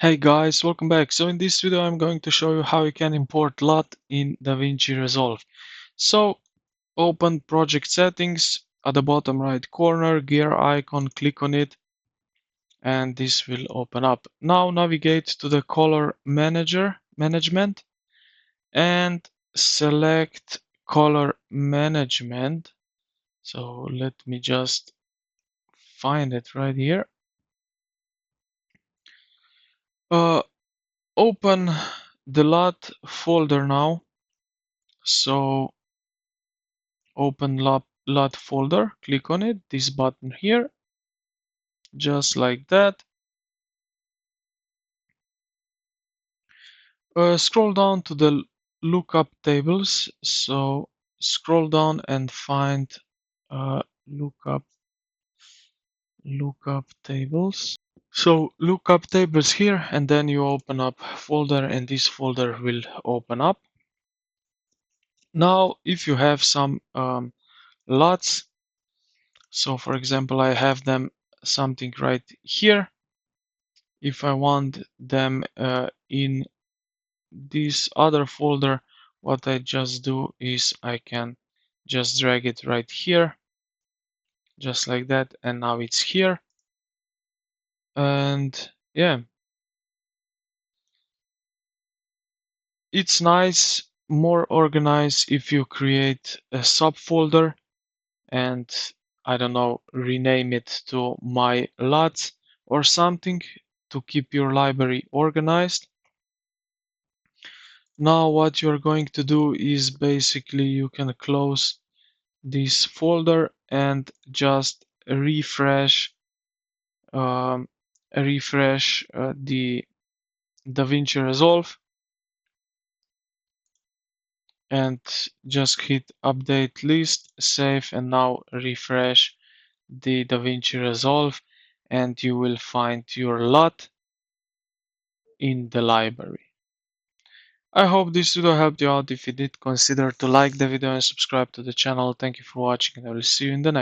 Hey guys, welcome back. So in this video I'm going to show you how you can import LUT in Davinci Resolve. So open project settings at the bottom right corner, gear icon, click on it and this will open up. Now navigate to the color management and select color management. So let me just find it right here. Open the LUT folder now. So open LUT folder, click on it, this button here, just like that. Scroll down to the lookup tables. So scroll down and find uh, lookup tables. So lookup tables here, and then you open up folder, and this folder will open up. Now, if you have some LUTs, so for example, I have them something right here. If I want them in this other folder, what I just do is I can just drag it right here, just like that, and now it's here. And yeah, it's nice, more organized if you create a subfolder and I don't know, rename it to my LUTs or something to keep your library organized. Now what you're going to do is basically you can close this folder and just refresh the Davinci Resolve and just hit update list, save, and now refresh the Davinci Resolve and you will find your LUT in the library. I hope this video helped you out. If you did, consider to like the video and subscribe to the channel. Thank you for watching and I will see you in the next